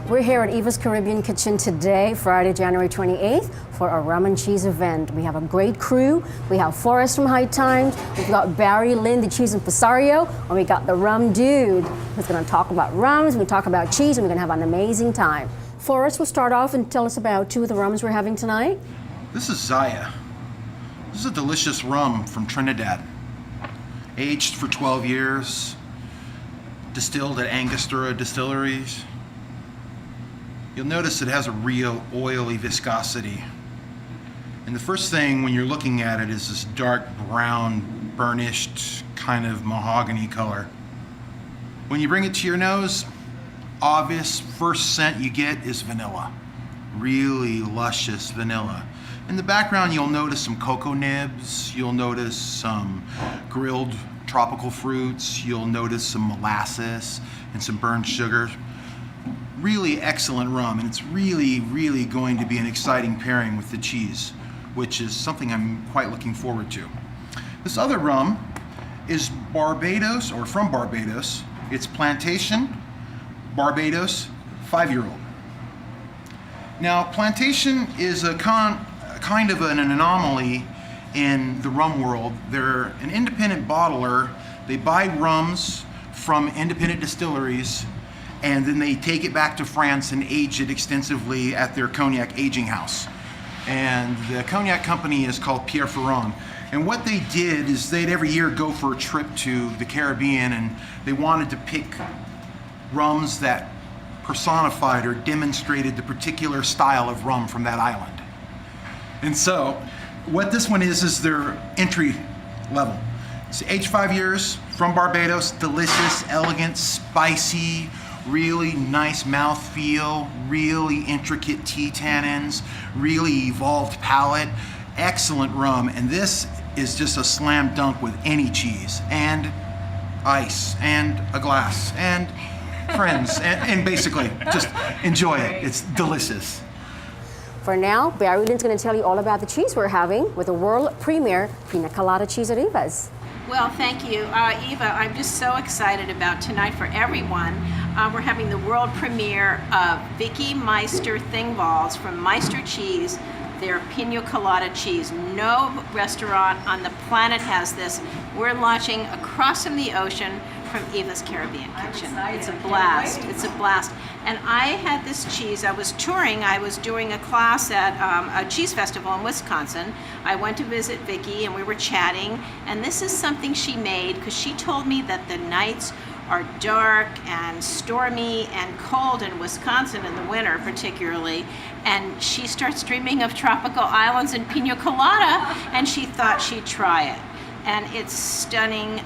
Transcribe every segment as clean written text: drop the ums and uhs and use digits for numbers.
We're here at Eva's Caribbean Kitchen today, Friday, January 28th, for a rum and cheese event. We have a great crew. We have Forrest from High Times. We've got Barrie, Lynn, the cheese Impresario, and we got the rum dude who's going to talk about rums, we talk about cheese, and we're going to have an amazing time. Forrest will start off and tell us about two of the rums we're having tonight. This is Zaya. This is a delicious rum from Trinidad. Aged for 12 years, distilled at Angostura distilleries. You'll notice it has a real oily viscosity. And the first thing when you're looking at it is this dark brown, burnished kind of mahogany color. When you bring it to your nose, obvious first scent you get is vanilla. Really luscious vanilla. In the background, you'll notice some cocoa nibs, you'll notice some grilled tropical fruits, you'll notice some molasses and some burnt sugar. Really excellent rum, and it's really, really going to be an exciting pairing with the cheese, which is something I'm quite looking forward to. This other rum is Barbados, or from Barbados. It's Plantation Barbados 5-year-old. Now, Plantation is a kind of an anomaly in the rum world. They're an independent bottler. They buy rums from independent distilleries, and then they take it back to France and age it extensively at their cognac aging house. And the cognac company is called Pierre Ferrand. And what they did is they'd every year go for a trip to the Caribbean, and they wanted to pick rums that personified or demonstrated the particular style of rum from that island. And so what this one is their entry level. It's aged 5 years, from Barbados, delicious, elegant, spicy, really nice mouthfeel, really intricate tea tannins, really evolved palate, excellent rum, and this is just a slam dunk with any cheese, and ice, and a glass, and friends, and basically just enjoy it. It's delicious. For now, Barrie Lynn's going to tell you all about the cheese we're having with the world premiere Pina Colada cheese at Eva's. Well, thank you. Eva, I'm just so excited about tonight for everyone. We're having the world premiere of Vicky Meister Thingballs from Meister Cheese, their Pina Colada cheese. No restaurant on the planet has this. We're launching across from the ocean from Eva's Caribbean Kitchen. It's a blast. It's a blast. And I had this cheese. I was touring. I was doing a class at a cheese festival in Wisconsin. I went to visit Vicky and we were chatting. And this is something she made because she told me that the nights are dark and stormy and cold in Wisconsin in the winter particularly. And she starts dreaming of tropical islands and Pina Colada, and she thought she'd try it. And it's stunning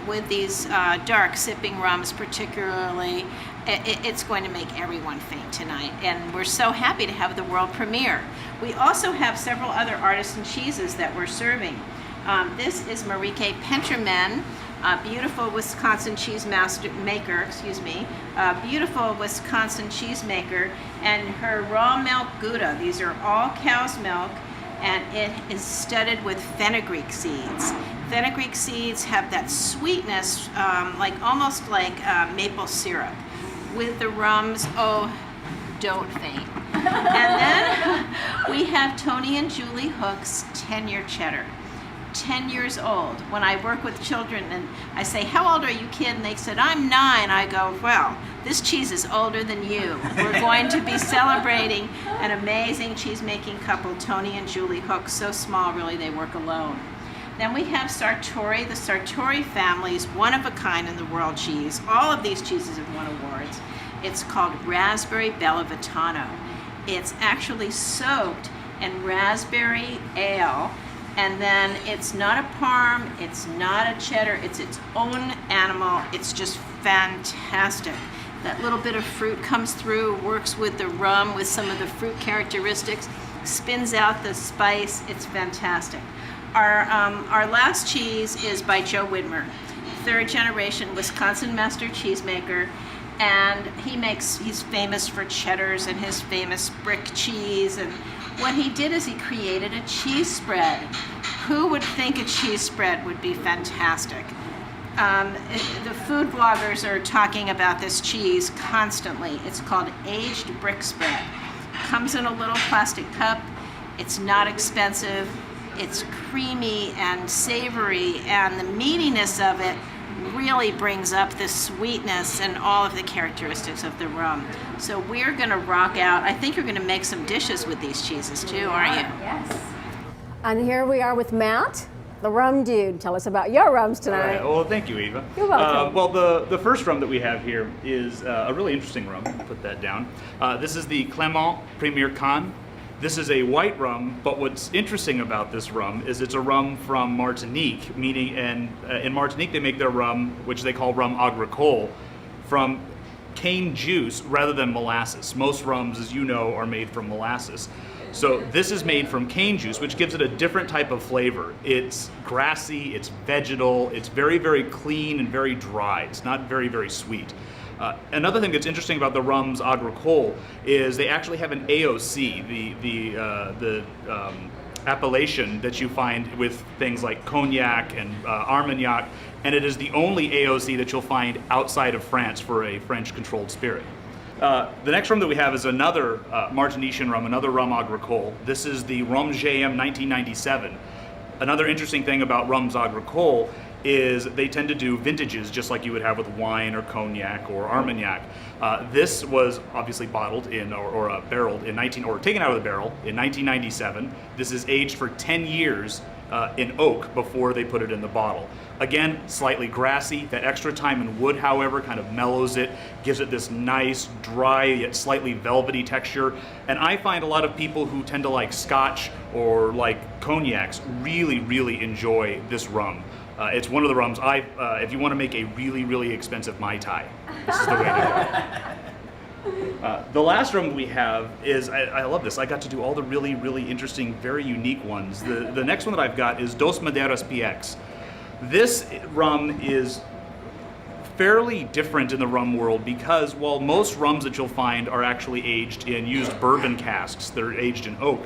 with these dark sipping rums particularly. It's going to make everyone faint tonight, and we're so happy to have the world premiere. We also have several other artisan cheeses that we're serving. This is Marieke Penterman, a beautiful Wisconsin cheesemaker, beautiful Wisconsin cheesemaker, and her raw milk Gouda. These are all cow's milk, and it is studded with fenugreek seeds. Fenugreek seeds have that sweetness, almost like maple syrup. With the rums, oh, don't faint. And then we have Tony and Julie Hook's 10-year cheddar. 10 years old. When I work with children and I say, how old are you, kid? And they said, I'm 9. I go, well, this cheese is older than you. We're going to be celebrating an amazing cheese-making couple, Tony and Julie Hook. So small, really, they work alone. Then we have Sartori. The Sartori family is one of a kind in the world cheese. All of these cheeses have won awards. It's called Raspberry Bellavitano. It's actually soaked in raspberry ale, and then it's not a parm, it's not a cheddar, it's its own animal. It's just fantastic. That little bit of fruit comes through, works with the rum, with some of the fruit characteristics, spins out the spice. It's fantastic. Our last cheese is by Joe Widmer, 3rd generation Wisconsin master cheesemaker, and he's famous for cheddars and his famous brick cheese. And what he did is he created a cheese spread. Who would think a cheese spread would be fantastic? The food bloggers are talking about this cheese constantly. It's called aged brick spread. Comes in a little plastic cup. It's not expensive. It's creamy and savory, and the meatiness of it really brings up the sweetness and all of the characteristics of the rum. So we're going to rock out. I think you're going to make some dishes with these cheeses too, aren't you? Yes. And here we are with Matt, the rum dude. Tell us about your rums tonight. All right. Well, thank you, Eva. You're welcome. Well, the first rum that we have here is a really interesting rum. Put that down. This is the Clément Premier Can. This is a white rum, but what's interesting about this rum is it's a rum from Martinique, meaning, and in Martinique they make their rum, which they call rum agricole, from cane juice rather than molasses. Most rums, as you know, are made from molasses. So this is made from cane juice, which gives it a different type of flavor. It's grassy, it's vegetal, it's very, very clean and very dry. It's not very, very sweet. Another thing that's interesting about the rums agricole is they actually have an AOC, the appellation that you find with things like cognac and Armagnac, and it is the only AOC that you'll find outside of France for a French-controlled spirit. The next rum that we have is another Martinician rum, another rum agricole. This is the Rhum JM 1997. Another interesting thing about rums agricole is they tend to do vintages just like you would have with wine or cognac or Armagnac. This was obviously bottled in or barreled in taken out of the barrel in 1997. This is aged for 10 years in oak before they put it in the bottle. Again, slightly grassy. That extra time in wood, however, kind of mellows it, gives it this nice, dry, yet slightly velvety texture. And I find a lot of people who tend to like Scotch or like cognacs really, really enjoy this rum. It's one of the rums, if you want to make a really, really expensive Mai Tai, this is the way to go. The last rum we have is, I love this, I got to do all the really, really interesting, very unique ones. The next one that I've got is Dos Madeiras PX. This rum is fairly different in the rum world because while most rums that you'll find are actually aged in used bourbon casks, they're aged in oak.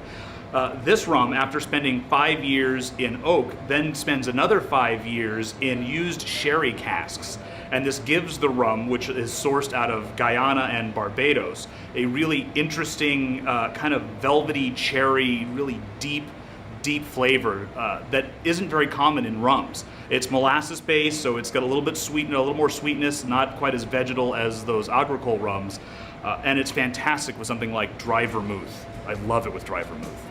This rum, after spending 5 years in oak, then spends another 5 years in used sherry casks. And this gives the rum, which is sourced out of Guyana and Barbados, a really interesting kind of velvety, cherry, really deep flavor that isn't very common in rums. It's molasses based, so it's got a little bit a little more sweetness, not quite as vegetal as those agricole rums. And it's fantastic with something like dry vermouth. I love it with dry vermouth.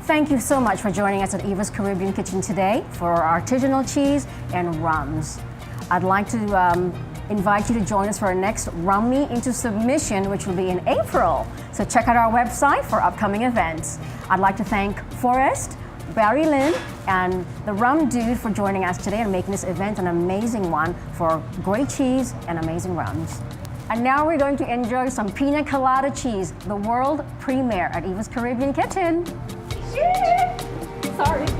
Thank you so much for joining us at Eva's Caribbean Kitchen today for our artisanal cheese and rums. I'd like to invite you to join us for our next Rum Me into Submission, which will be in April. So check out our website for upcoming events. I'd like to thank Forrest, Barrie, Lynn, and the Rum Dude for joining us today and making this event an amazing one for great cheese and amazing rums. And now we're going to enjoy some pina colada cheese, the world premiere at Eva's Caribbean Kitchen. Sorry. All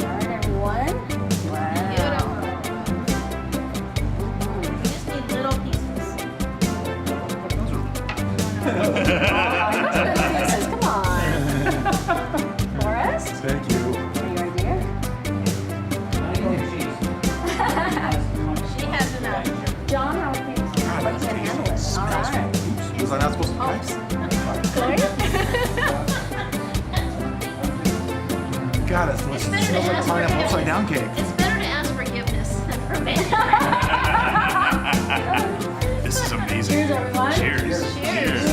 right, everyone. Wow. You just need little pieces. Pieces, come on. Forrest? Thank you. Any idea? She has enough. John, how are things? But you can handle it. All right. Was I not supposed to Oops. try? God, it smells like pineapple upside down cake. It's better to ask forgiveness than permission. This is amazing. Cheers, everyone. Cheers. Cheers.